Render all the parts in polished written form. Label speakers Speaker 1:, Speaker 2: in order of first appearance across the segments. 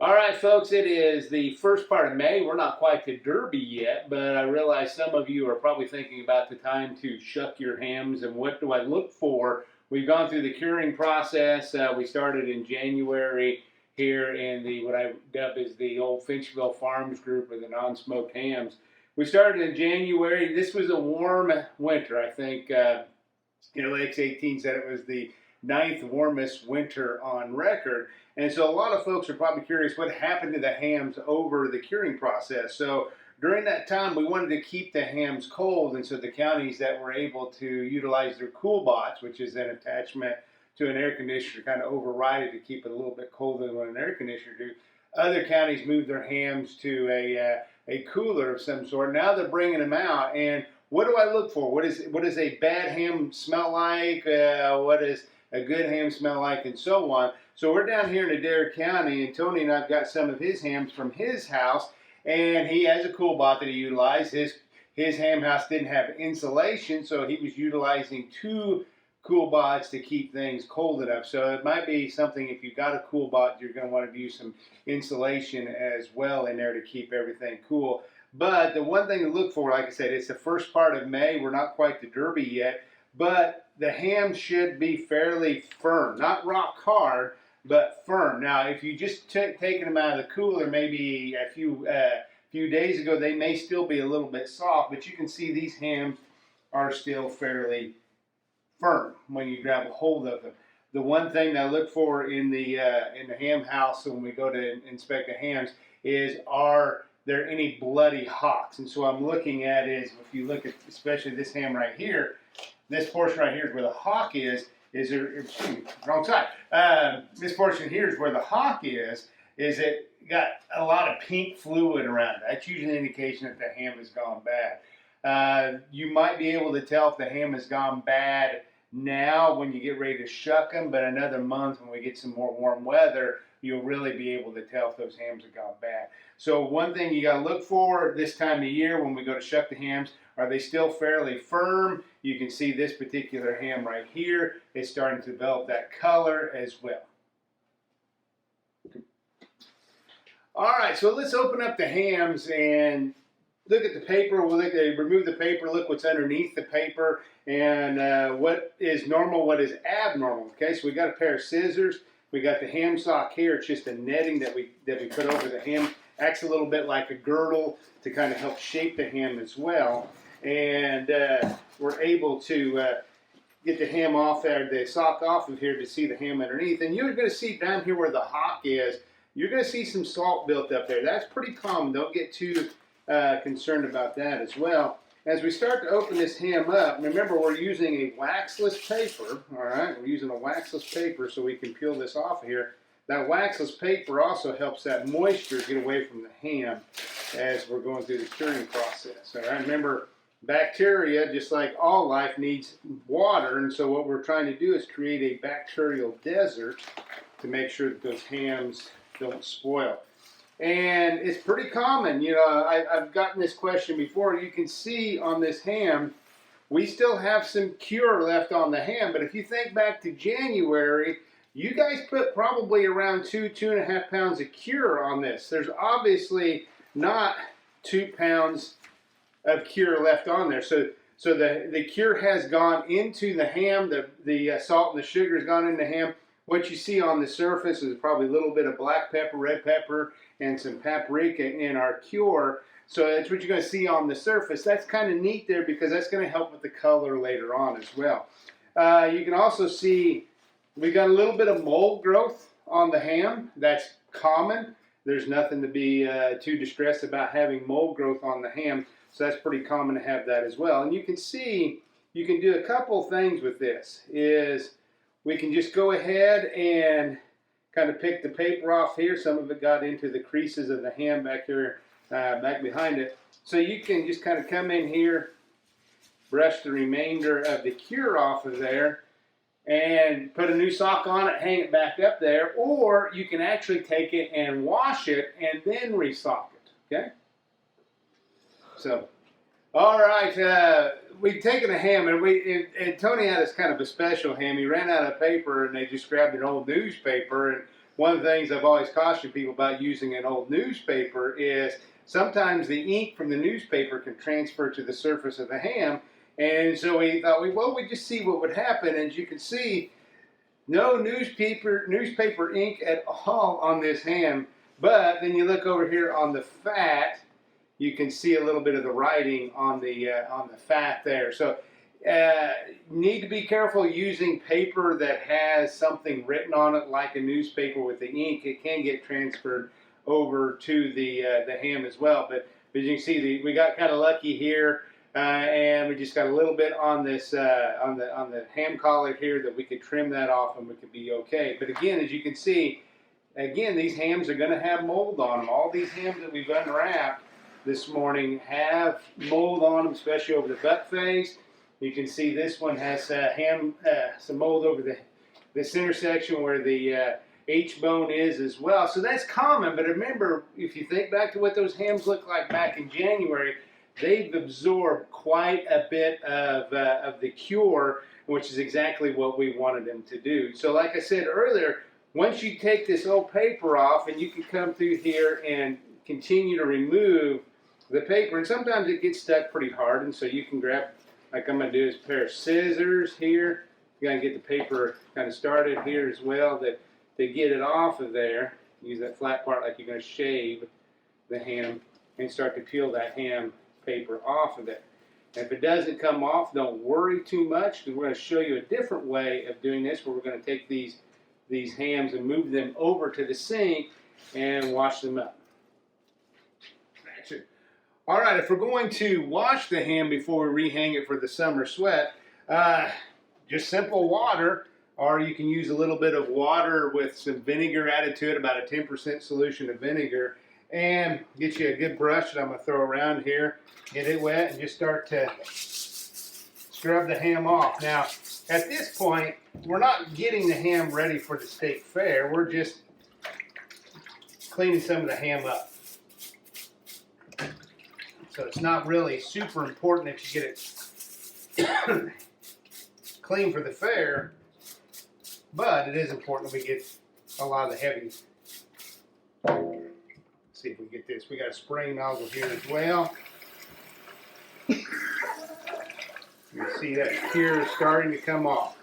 Speaker 1: All right, folks, it is the first part of May. We're not quite to Derby yet, but I realize some of you are probably thinking about the time to shuck your hams and what do I look for. We've gone through the curing process. We started in January here in the what I dub as the old Finchville Farms group or the non-smoked hams. We started in January. This was a warm winter. I think X18 said it was the ninth warmest winter on record. And so a lot of folks are probably curious what happened to the hams over the curing process. So during that time, we wanted to keep the hams cold. And so the counties that were able to utilize their cool bots, which is an attachment to an air conditioner, kind of override it to keep it a little bit colder than what an air conditioner do. Other counties moved their hams to a cooler of some sort. Now they're bringing them out. And what do I look for? What is a bad ham smell like? What is a good ham smell like, and so on. So we're down here in Adair County, and Tony and I've got some of his hams from his house, and he has a cool bot that he utilized. His ham house didn't have insulation, so he was utilizing two cool bots to keep things cold enough. So it might be something, if you've got a cool bot, you're going to want to use some insulation as well in there to keep everything cool. But the one thing to look for, like I said, it's the first part of May. We're not quite to Derby yet, but the ham should be fairly firm, not rock hard, but firm. Now, if you just taken them out of the cooler maybe a few days ago, they may still be a little bit soft, but you can see these hams are still fairly firm when you grab a hold of them. The one thing that I look for in the ham house when we go to inspect the hams is, are there any bloody hocks? And so I'm looking at is, if you look at especially this ham right here, this portion right here is where the hock is there, excuse me, wrong side. This portion here is where the hock is it got a lot of pink fluid around it. That's usually an indication that the ham has gone bad. You might be able to tell if the ham has gone bad now when you get ready to shuck them, but another month when we get some more warm weather, you'll really be able to tell if those hams have gone bad. So one thing you got to look for this time of year when we go to shuck the hams, are they still fairly firm? You can see this particular ham right here is starting to develop that color as well. All right, so let's open up the hams and look at the paper. We'll remove the paper, look what's underneath the paper, and what is normal, what is abnormal. Okay, so we got a pair of scissors. We got the ham sock here. It's just a netting that we put over the ham. Acts a little bit like a girdle to kind of help shape the ham as well. And we're able to get the ham off there, the sock off of here to see the ham underneath. And you're going to see down here where the hock is, you're going to see some salt built up there. That's pretty common. Don't get too concerned about that as well. As we start to open this ham up, remember we're using a waxless paper, all right? We're using a waxless paper so we can peel this off of here. That waxless paper also helps that moisture get away from the ham as we're going through the curing process, all right? Remember, bacteria, just like all life, needs water, and so what we're trying to do is create a bacterial desert to make sure that those hams don't spoil. And it's pretty common, you know, I've gotten this question before. You can see on this ham, we still have some cure left on the ham, but if you think back to January, you guys put probably around 2.5 pounds of cure on this. There's obviously not 2 pounds of cure left on there. So the cure has gone into the ham, the salt and the sugar has gone into the ham. What you see on the surface is probably a little bit of black pepper, red pepper, and some paprika in our cure. So that's what you're going to see on the surface. That's kind of neat there because that's going to help with the color later on as well. You can also see we got a little bit of mold growth on the ham. That's common. There's nothing to be too distressed about having mold growth on the ham. So that's pretty common to have that as well. And you can see, you can do a couple things with this. We can just go ahead and kind of pick the paper off here. Some of it got into the creases of the ham back here, back behind it. So you can just kind of come in here, brush the remainder of the cure off of there, and put a new sock on it, hang it back up there, or you can actually take it and wash it and then resock it, okay? So, all right, we've taken a ham, and Tony had us kind of a special ham. He ran out of paper, and they just grabbed an old newspaper, and one of the things I've always cautioned people about using an old newspaper is sometimes the ink from the newspaper can transfer to the surface of the ham. And so we thought, well, we just see what would happen. And as you can see, no newspaper ink at all on this ham. But then you look over here on the fat, you can see a little bit of the writing on the fat there. So need to be careful using paper that has something written on it, like a newspaper with the ink. It can get transferred over to the ham as well. But as you can see, we got kind of lucky here, and we just got a little bit on this on the ham collar here that we could trim that off and we could be okay. But again, as you can see, again, these hams are going to have mold on them. All these hams that we've unwrapped this morning have mold on them, especially over the butt face. You can see this one has some mold over the center section where the H-bone is as well. So that's common, but remember, if you think back to what those hams looked like back in January, they've absorbed quite a bit of the cure, which is exactly what we wanted them to do. So like I said earlier, once you take this old paper off, and you can come through here and continue to remove the paper, and sometimes it gets stuck pretty hard, and so you can grab, like I'm going to do, is a pair of scissors here. You're going to get the paper kind of started here as well, that to get it off of there. Use that flat part like you're going to shave the ham and start to peel that ham paper off of there. And if it doesn't come off, don't worry too much, because we're going to show you a different way of doing this, where we're going to take these hams and move them over to the sink and wash them up. All right, if we're going to wash the ham before we rehang it for the summer sweat, just simple water, or you can use a little bit of water with some vinegar added to it, about a 10% solution of vinegar, and get you a good brush that I'm going to throw around here, get it wet, and just start to scrub the ham off. Now, at this point, we're not getting the ham ready for the state fair. We're just cleaning some of the ham up. So it's not really super important that you get it clean for the fair, but it is important that we get a lot of the heavy. Let's see if we get this. We got a spraying nozzle here as well. You can see that cure is starting to come off.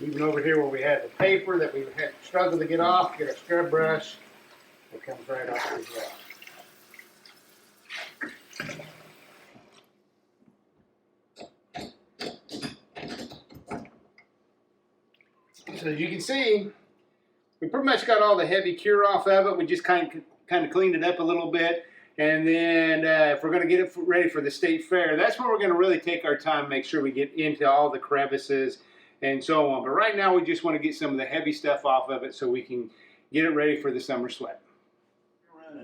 Speaker 1: Even over here where we had the paper that we had struggled to get off, get a scrub brush, it comes right off as well. So as you can see, we pretty much got all the heavy cure off of it. We just kind of cleaned it up a little bit. And then if we're going to get it ready for the state fair, that's where we're going to really take our time, make sure we get into all the crevices and so on. But right now we just want to get some of the heavy stuff off of it so we can get it ready for the summer sweat.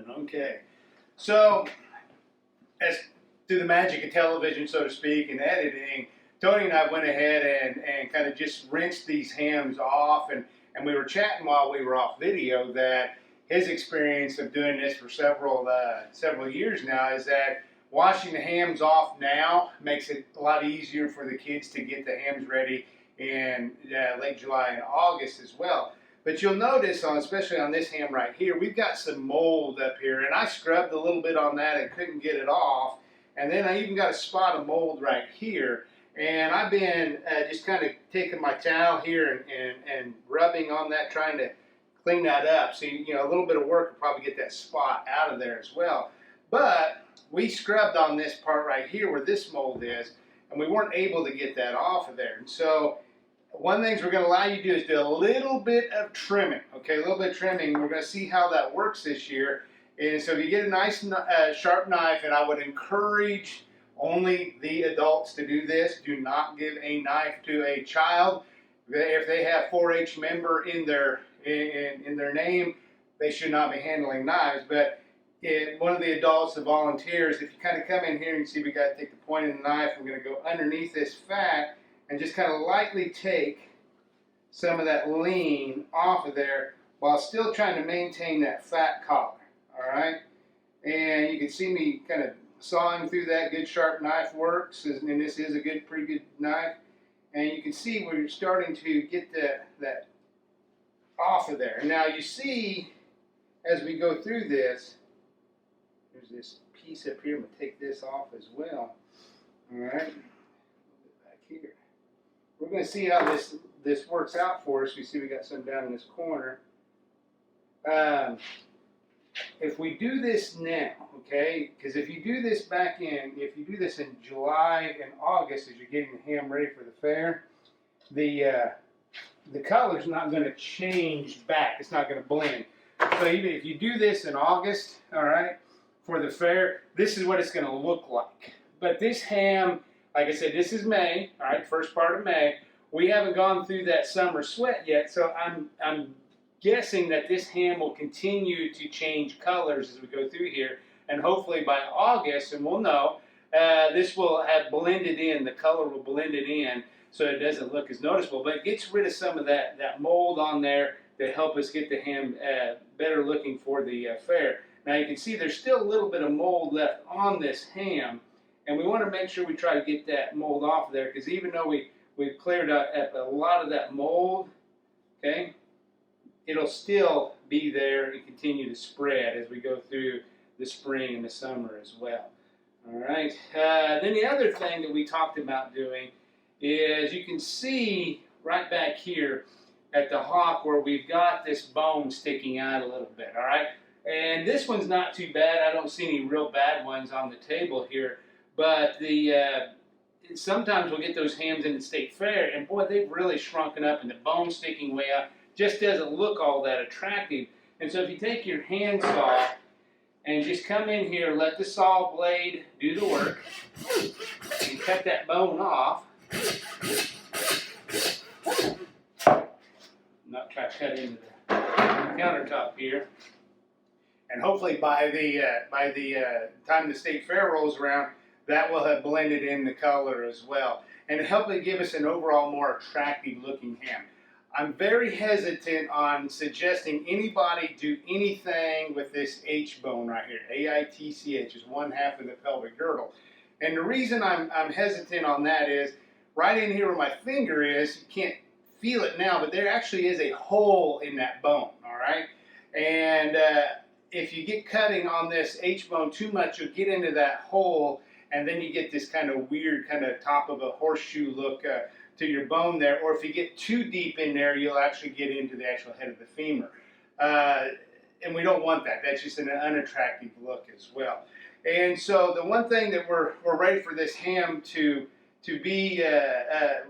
Speaker 1: Okay. So as through the magic of television, so to speak, and editing, Tony and I went ahead and kind of just rinsed these hams off, and we were chatting while we were off video that his experience of doing this for several years now is that washing the hams off now makes it a lot easier for the kids to get the hams ready in late July and August as well. But you'll notice, especially on this ham right here, we've got some mold up here, and I scrubbed a little bit on that and couldn't get it off. And then I even got a spot of mold right here. And I've been just kind of taking my towel here and rubbing on that, trying to clean that up. So, you know, a little bit of work will probably get that spot out of there as well. But we scrubbed on this part right here where this mold is, and we weren't able to get that off of there. And so one of the things we're going to allow you to do is do a little bit of trimming. Okay, a little bit of trimming. We're going to see how that works this year. And so if you get a nice sharp knife, and I would encourage only the adults to do this. Do not give a knife to a child. If they have 4-H member in their name, they should not be handling knives. But one of the adults, the volunteers, if you kind of come in here and see we got to take the point of the knife, we're going to go underneath this fat and just kind of lightly take some of that lean off of there while still trying to maintain that fat collar. All right, and you can see me kind of sawing through that. Good sharp knife works, and this is a pretty good knife. And you can see we're starting to get that off of there. Now you see, as we go through this, there's this piece up here. I'm going to take this off as well. All right, back here. We're going to see how this works out for us. You see we got some down in this corner. If we do this now, okay, because if you do this if you do this in July and August as you're getting the ham ready for the fair, the color's not going to change back. It's not going to blend. So even if you do this in August, all right, for the fair, this is what it's going to look like. But this ham, like I said, this is May, all right, first part of May. We haven't gone through that summer sweat yet, so I'm guessing that this ham will continue to change colors as we go through here, and hopefully by August, and we'll know, this will have blended in, the color will blend it in so it doesn't look as noticeable, but it gets rid of some of that mold on there to help us get the ham better looking for the fair. Now you can see there's still a little bit of mold left on this ham, and we want to make sure we try to get that mold off of there, because even though we've cleared out a lot of that mold, okay, it'll still be there and continue to spread as we go through the spring and the summer as well. All right. Then the other thing that we talked about doing is, you can see right back here at the hock where we've got this bone sticking out a little bit. All right. And this one's not too bad. I don't see any real bad ones on the table here. But sometimes we'll get those hams in the state fair, and boy, they've really shrunken up, and the bone sticking way out just doesn't look all that attractive. And so if you take your hand saw and just come in here, let the saw blade do the work, and cut that bone off. Not try to cut into the countertop here. And hopefully by the time the state fair rolls around, that will have blended in the color as well, and help it give us an overall more attractive looking ham. I'm very hesitant on suggesting anybody do anything with this H-bone right here. AITCH is one half of the pelvic girdle. And the reason I'm hesitant on that is, right in here where my finger is, you can't feel it now, but there actually is a hole in that bone, all right? And if you get cutting on this H-bone too much, you'll get into that hole, and then you get this kind of weird kind of top of a horseshoe look to your bone there. Or if you get too deep in there, you'll actually get into the actual head of the femur. And we don't want that. That's just an unattractive look as well. And so the one thing that we're ready for this ham to be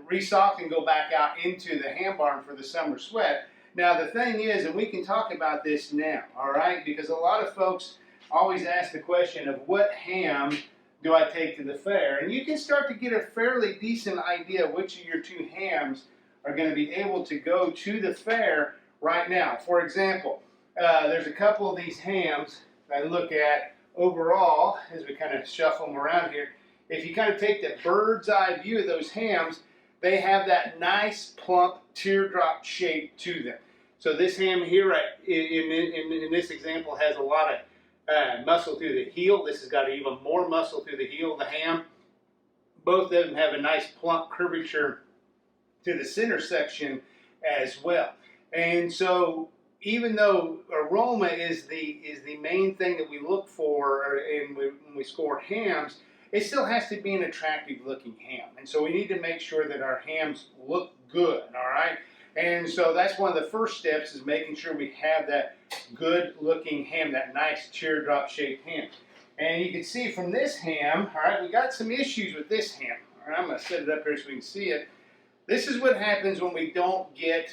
Speaker 1: restocked and go back out into the ham barn for the summer sweat. Now the thing is, and we can talk about this now, all right, because a lot of folks always ask the question of what ham do I take to the fair? And you can start to get a fairly decent idea of which of your two hams are going to be able to go to the fair right now. For example, there's a couple of these hams that I look at overall as we kind of shuffle them around here. If you kind of take the bird's eye view of those hams, they have that nice plump teardrop shape to them. So this ham here, right, in this example, has a lot of muscle through the heel. This has got even more muscle through the heel of the ham. Both of them have a nice plump curvature to the center section as well. And so even though aroma is the main thing that we look for when we score hams, it still has to be an attractive looking ham. And so we need to make sure that our hams look good, all right? And so that's one of the first steps, is making sure we have that good looking ham, that nice teardrop shaped ham. And you can see from this ham, all right, we got some issues with this ham. All right, I'm going to set it up here so we can see it. This is what happens when we don't get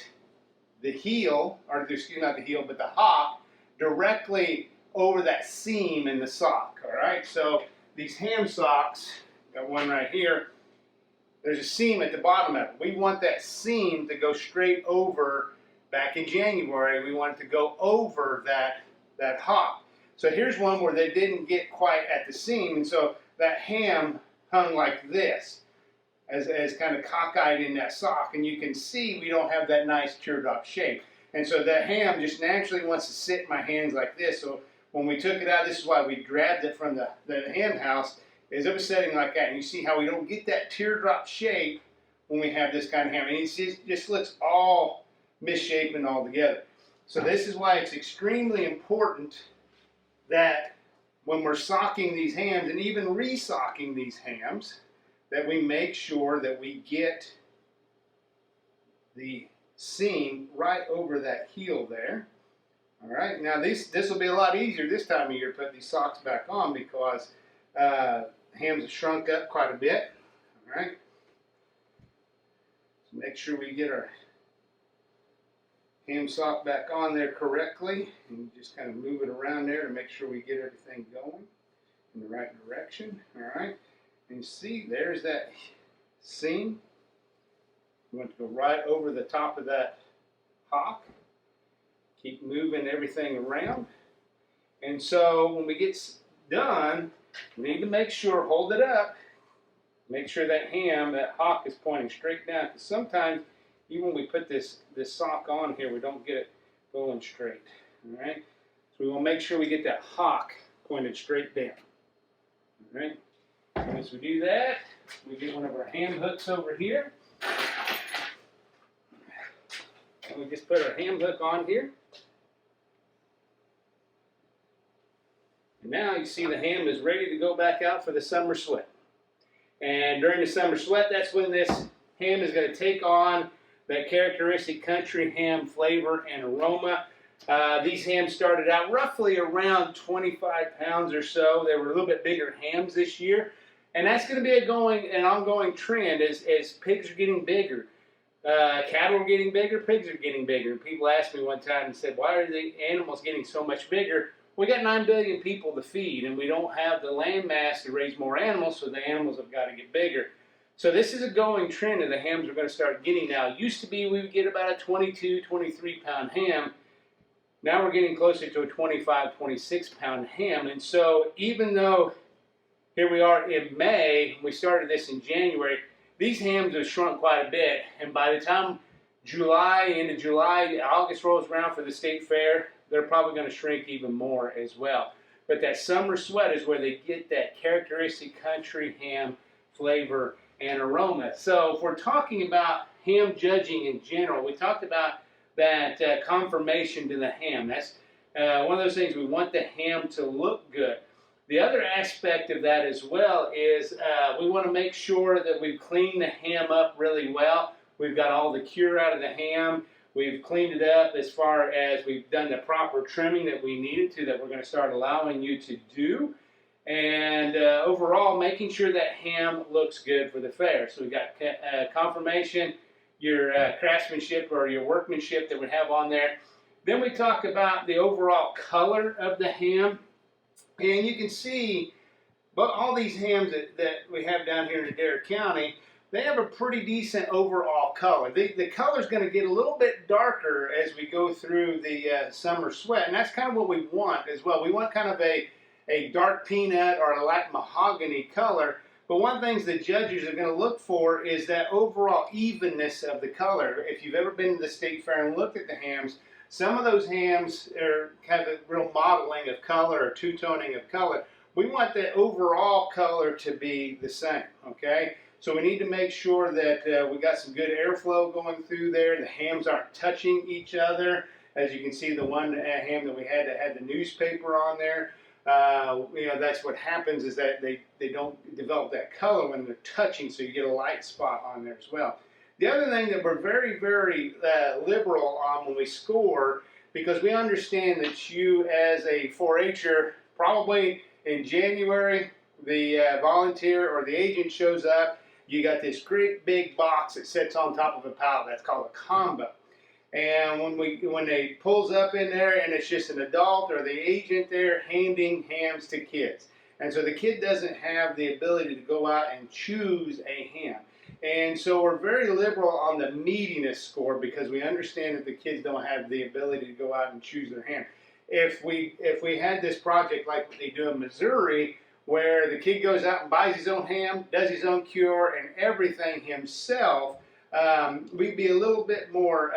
Speaker 1: the heel, or excuse me, not the heel, but the hock directly over that seam in the sock, all right? So these ham socks, got one right here, there's a seam at the bottom of it. We want that seam to go straight over. Back in January, we want it to go over that hock. So here's one where they didn't get quite at the seam, and so that ham hung like this, as kind of cockeyed in that sock. And you can see we don't have that nice teardrop shape. And so that ham just naturally wants to sit in my hands like this. So when we took it out, this is why we grabbed it from the ham house, is it was sitting like that. And you see how we don't get that teardrop shape when we have this kind of ham. And it just looks all misshapen altogether. So this is why it's extremely important that when we're socking these hams and even resocking these hams, that we make sure that we get the seam right over that heel there. All right, now this will be a lot easier this time of year to put these socks back on because hams have shrunk up quite a bit. All right, so make sure we get our ham sock back on there correctly, and just kind of move it around there to make sure we get everything going in the right direction. All right, and you see there's that seam. We want to go right over the top of that hock. Keep moving everything around. And so when we get done, we need to make sure, hold it up, make sure that ham, that hock is pointing straight down. Because sometimes, even when we put this sock on here, we don't get it going straight. All right? So we want to make sure we get that hock pointed straight down. All right? And as we do that, we get one of our ham hooks over here. And we just put our ham hook on here. And now you see the ham is ready to go back out for the summer sweat. And during the summer sweat, that's when this ham is going to take on that characteristic country ham flavor and aroma. These hams started out roughly around 25 pounds or so. They were a little bit bigger hams this year. And that's going to be an ongoing trend as pigs are getting bigger. Cattle are getting bigger, pigs are getting bigger. And people asked me one time and said, why are the animals getting so much bigger? We got 9 billion people to feed, and we don't have the land mass to raise more animals, so the animals have got to get bigger. So this is a going trend, and the hams are going to start getting now. It used to be we would get about a 22, 23 pound ham. Now we're getting closer to a 25, 26 pound ham. And so even though here we are in May, we started this in January, these hams have shrunk quite a bit. And by the time into July, August rolls around for the state fair, they're probably going to shrink even more as well. But that summer sweat is where they get that characteristic country ham flavor and aroma. So if we're talking about ham judging in general, we talked about that conformation to the ham. That's one of those things, we want the ham to look good. The other aspect of that as well is we want to make sure that we've cleaned the ham up really well. We've got all the cure out of the ham. We've cleaned it up as far as we've done the proper trimming that we needed to, that we're going to start allowing you to do. And overall, making sure that ham looks good for the fair. So we've got confirmation, your craftsmanship or your workmanship that we have on there. Then we talk about the overall color of the ham. And you can see, but all these hams that we have down here in Adair County, they have a pretty decent overall color. The color is going to get a little bit darker as we go through the summer sweat, and that's kind of what we want as well. We want kind of a dark peanut or a light mahogany color, but one of the things the judges are going to look for is that overall evenness of the color. If you've ever been to the state fair and looked at the hams, some of those hams have a real modeling of color or two-toning of color. We want the overall color to be the same, okay? So we need to make sure that we got some good airflow going through there. The hams aren't touching each other. As you can see, the one ham that we had that had the newspaper on there, that's what happens is that they don't develop that color when they're touching, so you get a light spot on there as well. The other thing that we're very, very liberal on when we score, because we understand that you as a 4-H'er, probably in January, the volunteer or the agent shows up, you got this great big box that sits on top of a pallet. That's called a combo. And when they pulls up in there and it's just an adult or the agent there handing hams to kids. And so the kid doesn't have the ability to go out and choose a ham. And so we're very liberal on the meatiness score because we understand that the kids don't have the ability to go out and choose their ham. If we had this project like what they do in Missouri, where the kid goes out and buys his own ham, does his own cure, and everything himself, we'd be a little bit more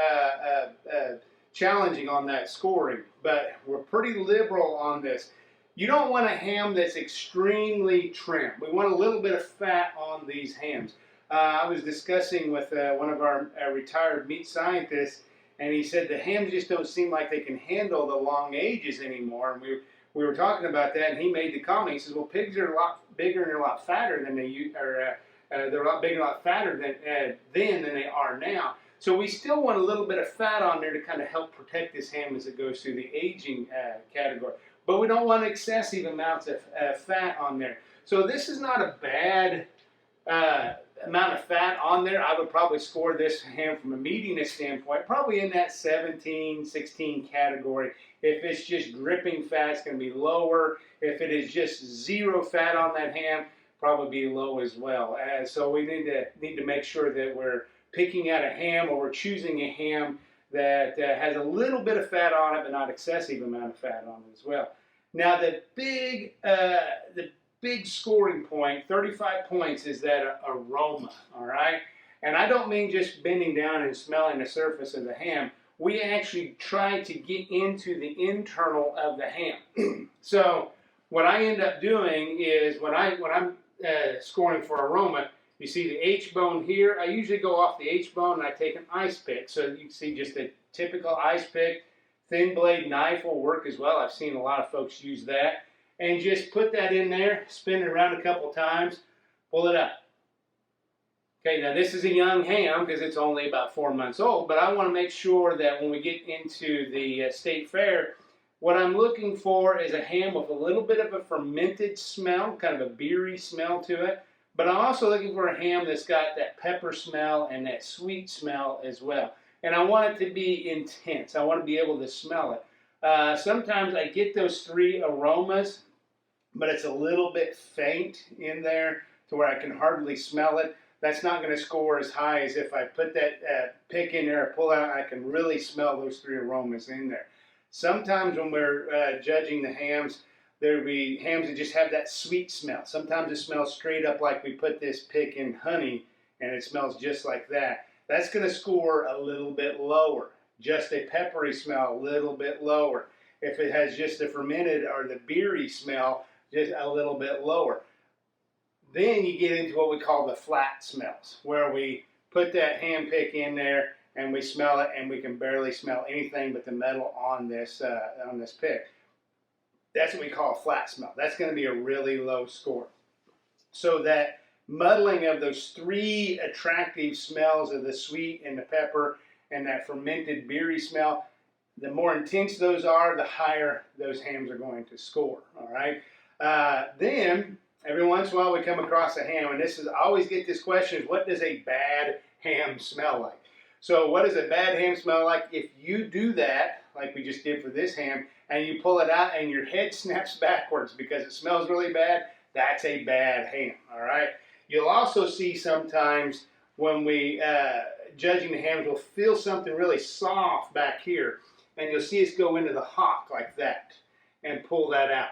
Speaker 1: challenging on that scoring. But we're pretty liberal on this. You don't want a ham that's extremely trim. We want a little bit of fat on these hams. I was discussing with one of our retired meat scientists, and he said the hams just don't seem like they can handle the long ages anymore. And we were talking about that, and he made the comment. He says, "Well, pigs are a lot bigger and they're a lot fatter than they're a lot bigger, and a lot fatter than they are now. So we still want a little bit of fat on there to kind of help protect this ham as it goes through the aging category. But we don't want excessive amounts of fat on there. So this is not a bad amount of fat on there. I would probably score this ham from a meatiness standpoint, probably in that 17, 16 category. If it's just dripping fat, it's going to be lower. If it is just zero fat on that ham, probably be low as well. So we need to make sure that we're picking out a ham, or we're choosing a ham that has a little bit of fat on it, but not excessive amount of fat on it as well. Now the big scoring point, 35 points, is that aroma, all right? And I don't mean just bending down and smelling the surface of the ham. We actually try to get into the internal of the ham. So what I end up doing is when I'm scoring for aroma, you see the H-bone here. I usually go off the H-bone and I take an ice pick. So you can see just a typical ice pick. Thin blade knife will work as well. I've seen a lot of folks use that. And just put that in there, spin it around a couple times, pull it up. Okay, now this is a young ham because it's only about 4 months old, but I want to make sure that when we get into the state fair, what I'm looking for is a ham with a little bit of a fermented smell, kind of a beery smell to it. But I'm also looking for a ham that's got that pepper smell and that sweet smell as well. And I want it to be intense. I want to be able to smell it. Sometimes I get those three aromas, but it's a little bit faint in there to where I can hardly smell it. That's not going to score as high as if I put that pick in there, pull out, and I can really smell those three aromas in there. Sometimes when we're judging the hams, there'll be hams that just have that sweet smell. Sometimes it smells straight up like we put this pick in honey, and it smells just like that. That's going to score a little bit lower. Just a peppery smell, a little bit lower. If it has just the fermented or the beery smell, just a little bit lower. Then you get into what we call the flat smells, where we put that ham pick in there and we smell it, and we can barely smell anything but the metal on this pick. That's what we call a flat smell. That's going to be a really low score. So that muddling of those three attractive smells of the sweet and the pepper and that fermented beery smell, the more intense those are, the higher those hams are going to score. All right. Then every once in a while we come across a ham, and this is, I always get this question: is what does a bad ham smell like? So what does a bad ham smell like? If you do that, like we just did for this ham, and you pull it out and your head snaps backwards because it smells really bad, that's a bad ham. All right. You'll also see sometimes when we judging the hams, we'll feel something really soft back here, and you'll see us go into the hock like that and pull that out.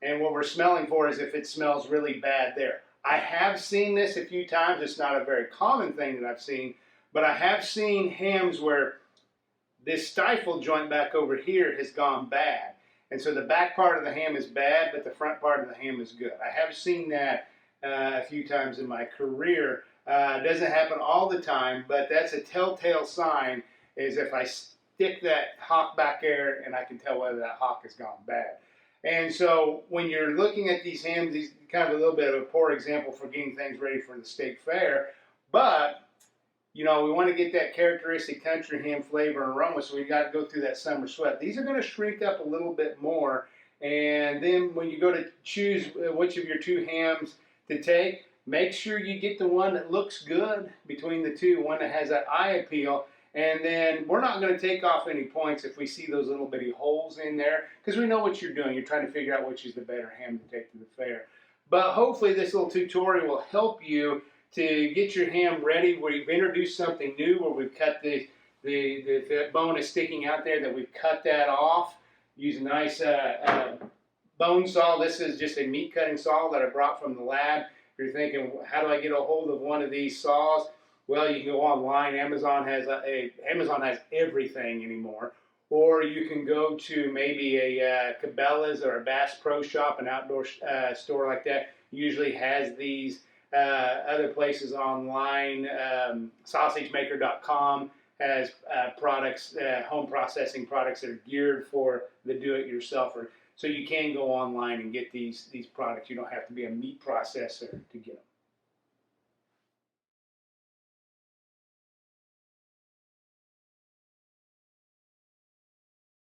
Speaker 1: And what we're smelling for is if it smells really bad there. I have seen this a few times. It's not a very common thing that I've seen, but I have seen hams where this stifle joint back over here has gone bad. And so the back part of the ham is bad, but the front part of the ham is good. I have seen that a few times in my career. It doesn't happen all the time, but that's a telltale sign, is if I stick that hock back there and I can tell whether that hock has gone bad. And so when you're looking at these hams, these kind of a little bit of a poor example for getting things ready for the state fair, but you know, we want to get that characteristic country ham flavor and aroma, so we got to go through that summer sweat. These are going to shrink up a little bit more, and then when you go to choose which of your two hams to take, make sure you get the one that looks good between the two, one that has that eye appeal. And then we're not going to take off any points if we see those little bitty holes in there, because we know what you're doing. You're trying to figure out which is the better ham to take to the fair. But hopefully this little tutorial will help you to get your ham ready, where you've introduced something new, where we've cut the bone is sticking out there, that we've cut that off. Use a nice bone saw. This is just a meat cutting saw that I brought from the lab. If you're thinking, how do I get a hold of one of these saws? Well, you can go online. Amazon has everything anymore. Or you can go to maybe a Cabela's or a Bass Pro Shop, an outdoor store like that. Usually has these other places online. SausageMaker.com has products, home processing products that are geared for the do-it-yourselfer. So you can go online and get these products. You don't have to be a meat processor to get them.